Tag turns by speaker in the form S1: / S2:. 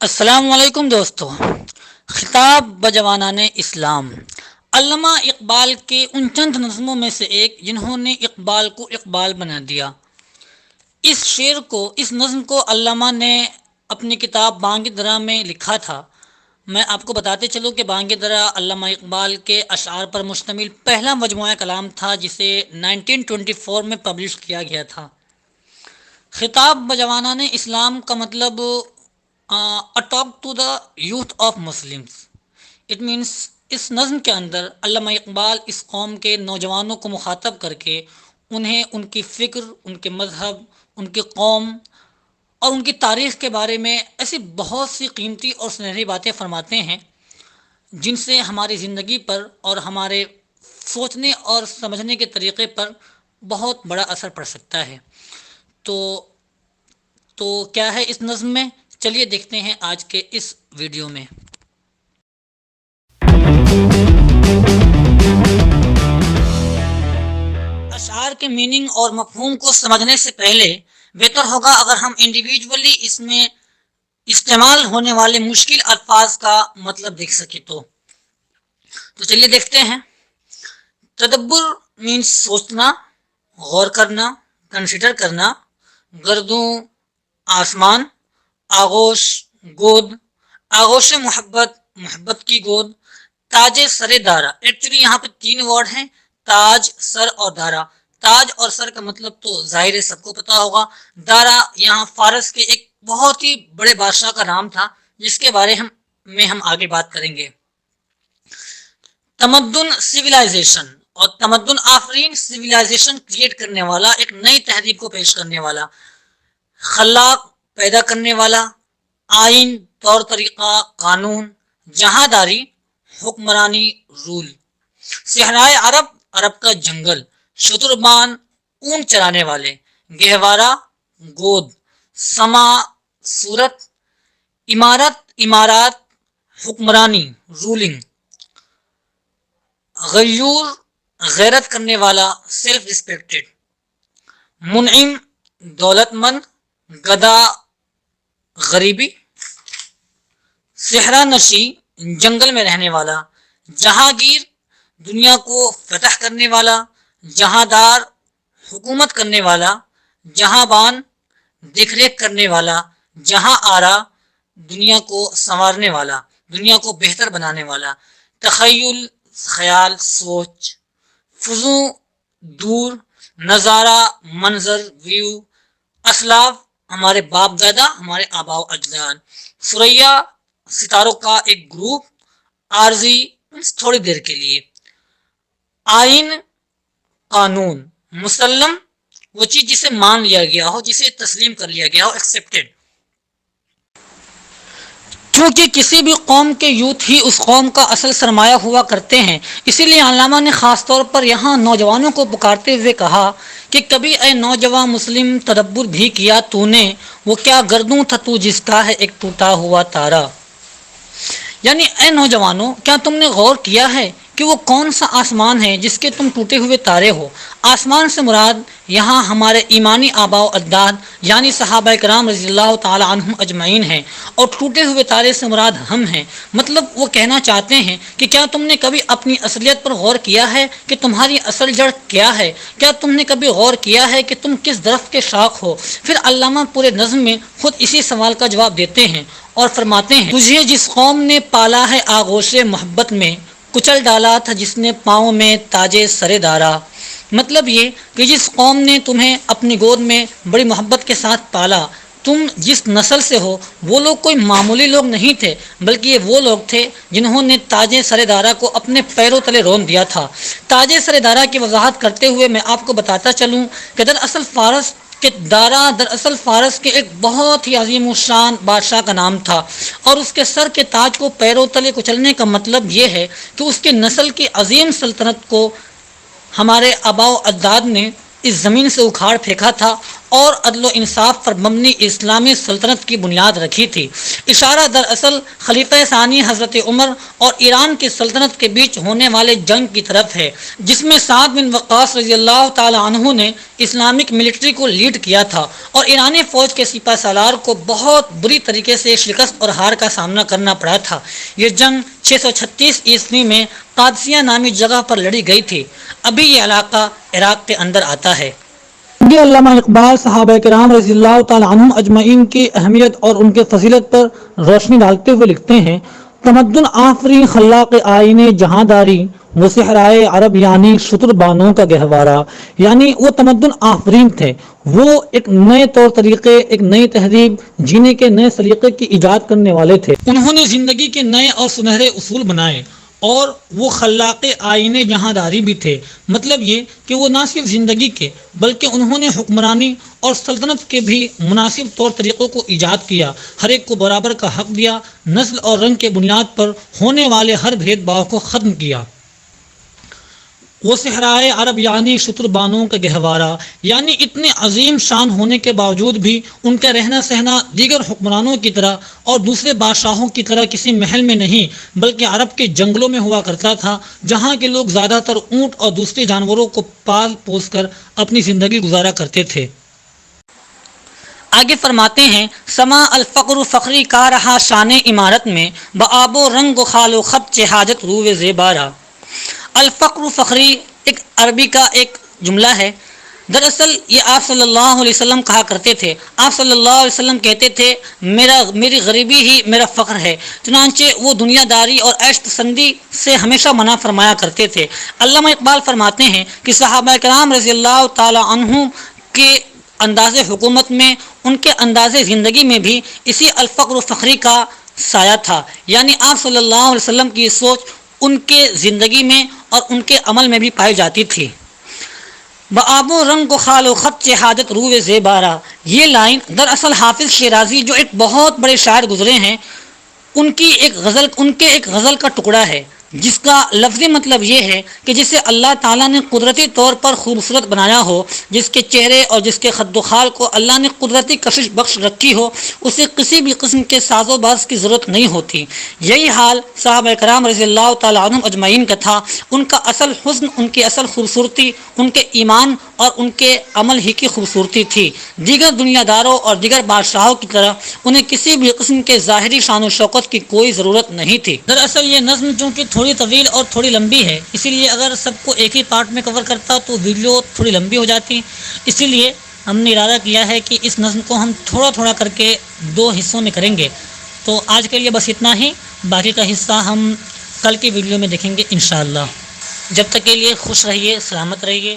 S1: السلام علیکم دوستو. خطاب بجوانان اسلام علامہ اقبال کے ان چند نظموں میں سے ایک جنہوں نے اقبال کو اقبال بنا دیا. اس شعر کو اس نظم کو علامہ نے اپنی کتاب بانگ درا میں لکھا تھا. میں آپ کو بتاتے چلوں کہ بانگ درا علامہ اقبال کے اشعار پر مشتمل پہلا مجموعہ کلام تھا جسے 1924 میں پبلش کیا گیا تھا. خطاب بجوانان اسلام کا مطلب A talk to the youth of Muslims. It means اس نظم کے اندر علامہ اقبال اس قوم کے نوجوانوں کو مخاطب کر کے انہیں ان کی فکر، ان کے مذہب، ان کی قوم اور ان کی تاریخ کے بارے میں ایسی بہت سی قیمتی اور سنہری باتیں فرماتے ہیں جن سے ہماری زندگی پر اور ہمارے سوچنے اور سمجھنے کے طریقے پر بہت بڑا اثر پڑ سکتا ہے. تو کیا ہے اس نظم میں، چلیے دیکھتے ہیں آج کے اس ویڈیو میں. اشعار کے میننگ اور مفہوم کو سمجھنے سے پہلے بہتر ہوگا اگر ہم انڈیویجولی اس میں استعمال ہونے والے مشکل الفاظ کا مطلب دیکھ سکیں. تو چلیے دیکھتے ہیں. تدبر مینس سوچنا، غور کرنا، کنسیڈر کرنا. گردوں آسمان، آغوش گود، آغوش محبت، محبت کی گود. تاج سر دارا، ایکچولی یہاں پہ تین ورڈ ہیں، تاج، سر اور دارا. تاج اور سر کا مطلب تو ظاہر ہے سب کو پتا ہوگا. دارا یہاں فارس کے ایک بہت ہی بڑے بادشاہ کا نام تھا جس کے بارے میں ہم آگے بات کریں گے. تمدن سویلائزیشن، اور تمدن آفرین سویلائزیشن کریٹ کرنے والا، ایک نئی تہذیب کو پیش کرنے والا. خلاق پیدا کرنے والا. آئین طور طریقہ قانون. جہاں داری حکمرانی رول. صحرائے عرب عرب کا جنگل. شتربان اونٹ چرانے والے. گہوارہ گود. سما صورت. عمارت امارات حکمرانی رولنگ. غیور غیرت کرنے والا سیلف ریسپیکٹڈ. منعم دولت مند. گدا غریبی. صحرا نشی جنگل میں رہنے والا. جہانگیر دنیا کو فتح کرنے والا. جہاندار حکومت کرنے والا. جہاں بان دیکھ ریکھ کرنے والا. جہاں آرا دنیا کو سنوارنے والا، دنیا کو بہتر بنانے والا. تخیل خیال سوچ. فضوں دور. نظارہ منظر ویو. اسلاف ہمارے باپ دادا، ہمارے آباء و اجداد. ثریا ستاروں کا ایک گروپ. عارضی تھوڑی دیر کے لیے. آئین قانون. مسلم وہ چیز جسے مان لیا گیا ہو، جسے تسلیم کر لیا گیا ہو، ایکسیپٹڈ. چونکہ کسی بھی قوم کے یوتھ ہی اس قوم کا اصل سرمایہ ہوا کرتے ہیں، اسی لیے علامہ نے خاص طور پر یہاں نوجوانوں کو پکارتے ہوئے کہا کہ کبھی اے نوجوان مسلم تدبر بھی کیا تو نے، وہ کیا گردوں تھا تو جس کا ہے ایک ٹوٹا ہوا تارا. یعنی اے نوجوانوں، کیا تم نے غور کیا ہے کہ وہ کون سا آسمان ہے جس کے تم ٹوٹے ہوئے تارے ہو. آسمان سے مراد یہاں ہمارے ایمانی آباء و اجداد یعنی صحابہ کرام رضی اللہ تعالی عنہم اجمعین ہیں، اور ٹوٹے ہوئے تارے سے مراد ہم ہیں. مطلب وہ کہنا چاہتے ہیں کہ کیا تم نے کبھی اپنی اصلیت پر غور کیا ہے کہ تمہاری اصل جڑ کیا ہے. کیا تم نے کبھی غور کیا ہے کہ تم کس درخت کے شاخ ہو. پھر علامہ پورے نظم میں خود اسی سوال کا جواب دیتے ہیں اور فرماتے ہیں تجھے جس قوم نے پالا ہے آغوش محبت میں، کچل ڈالا تھا جس نے پاؤں میں تاج سر دارا. مطلب یہ کہ جس قوم نے تمہیں اپنی گود میں بڑی محبت کے ساتھ پالا، تم جس نسل سے ہو وہ لوگ کوئی معمولی لوگ نہیں تھے، بلکہ یہ وہ لوگ تھے جنہوں نے تاج سر دارا کو اپنے پیروں تلے رون دیا تھا. تاج سر دارا کی وضاحت کرتے ہوئے میں آپ کو بتاتا چلوں کہ دراصل فارس کے ایک بہت ہی عظیم الشان بادشاہ کا نام تھا، اور اس کے سر کے تاج کو پیروں تلے کچلنے کا مطلب یہ ہے کہ اس کے نسل کی عظیم سلطنت کو ہمارے آباء و اجداد نے اس زمین سے اکھاڑ پھینکا تھا اور عدل و انصاف پر مبنی اسلامی سلطنت کی بنیاد رکھی تھی۔ اشارہ دراصل خلیفہ ثانی حضرت عمر اور ایران کی سلطنت کے بیچ ہونے والے جنگ کی طرف ہے، جس میں سعد بن وقاص رضی اللہ تعالی عنہ نے اسلامک ملٹری کو لیڈ کیا تھا اور ایرانی فوج کے سپہ سالار کو بہت بری طریقے سے شکست اور ہار کا سامنا کرنا پڑا تھا۔ یہ جنگ 636 عیسوی میں قادسیہ نامی جگہ پر لڑی گئی تھی۔ ابھی یہ علاقہ عراق کے اندر آتا ہے۔ یہ علامہ اقبال صحابہ کرام رضی اللہ تعالی عنہم اجمعین کی اہمیت اور ان کے فضیلت پر روشنی ڈالتے ہوئے لکھتے ہیں: تمدن آفرین خلاق آئین جہاں داری، وہ صحرائے عرب یعنی شتر بانوں کا گہوارہ، یعنی وہ تمدن آفرین تھے، وہ ایک نئے طور طریقے، ایک نئی تہذیب، جینے کے نئے سلیقے کی ایجاد کرنے والے تھے۔ انہوں نے زندگی کے نئے اور سنہرے اصول بنائے اور وہ خلاق آئین جہاں داری بھی تھے۔ مطلب یہ کہ وہ نہ صرف زندگی کے بلکہ انہوں نے حکمرانی اور سلطنت کے بھی مناسب طور طریقوں کو ایجاد کیا، ہر ایک کو برابر کا حق دیا، نسل اور رنگ کے بنیاد پر ہونے والے ہر بھید بھاؤ کو ختم کیا۔ وہ صحرائے عرب یعنی شتر بانوں کا گہوارہ، یعنی اتنے عظیم شان ہونے کے باوجود بھی ان کا رہنا سہنا دیگر حکمرانوں کی طرح اور دوسرے بادشاہوں کی طرح کسی محل میں نہیں بلکہ عرب کے جنگلوں میں ہوا کرتا تھا، جہاں کے لوگ زیادہ تر اونٹ اور دوسرے جانوروں کو پال پوس کر اپنی زندگی گزارا کرتے تھے۔ آگے فرماتے ہیں: سما الفقر فخری کا رہا شان عمارت میں، بآب و رنگ و خال و خط چہ حاجت روئے زیبارہ۔ الفقر فخری ایک عربی کا ایک جملہ ہے۔ دراصل یہ آپ صلی اللہ علیہ وسلم کہا کرتے تھے۔ آپ صلی اللہ علیہ وسلم کہتے تھے میری غریبی ہی میرا فخر ہے، چنانچہ وہ دنیا داری اور عیش پسندی سے ہمیشہ منع فرمایا کرتے تھے۔ علامہ اقبال فرماتے ہیں کہ صحابہ کرام رضی اللہ تعالی عنہم کے انداز حکومت میں، ان کے انداز زندگی میں بھی اسی الفقر فخری کا سایہ تھا، یعنی آپ صلی اللہ علیہ وسلم کی سوچ ان کے زندگی میں اور ان کے عمل میں بھی پائی جاتی تھی۔ بآب و رنگ و خال و خط چہ حاجت روئے زیبارہ، یہ لائن دراصل حافظ شیرازی جو ایک بہت بڑے شاعر گزرے ہیں ان کے ایک غزل کا ٹکڑا ہے، جس کا لفظی مطلب یہ ہے کہ جسے اللہ تعالیٰ نے قدرتی طور پر خوبصورت بنایا ہو، جس کے چہرے اور جس کے خد و خال کو اللہ نے قدرتی کشش بخش رکھی ہو، اسے کسی بھی قسم کے ساز و باز کی ضرورت نہیں ہوتی۔ یہی حال صحابہ کرام رضی اللہ تعالیٰ عنہم اجمعین کا تھا۔ ان کا اصل حسن، ان کی اصل خوبصورتی ان کے ایمان اور ان کے عمل ہی کی خوبصورتی تھی۔ دیگر دنیا داروں اور دیگر بادشاہوں کی طرح انہیں کسی بھی قسم کے ظاہری شان و شوکت کی کوئی ضرورت نہیں تھی۔ دراصل یہ نظم چونکہ تھوڑی طویل اور تھوڑی لمبی ہے، اسی لیے اگر سب کو ایک ہی پارٹ میں کور کرتا تو ویڈیو تھوڑی لمبی ہو جاتی، اسی لیے ہم نے ارادہ کیا ہے کہ اس نظم کو ہم تھوڑا تھوڑا کر کے 2 حصوں میں کریں گے۔ تو آج کے لیے بس اتنا ہی، باقی کا حصہ ہم کل کی ویڈیو میں دیکھیں گے انشاءاللہ۔ جب تک کے لیے خوش رہیے، سلامت رہیے۔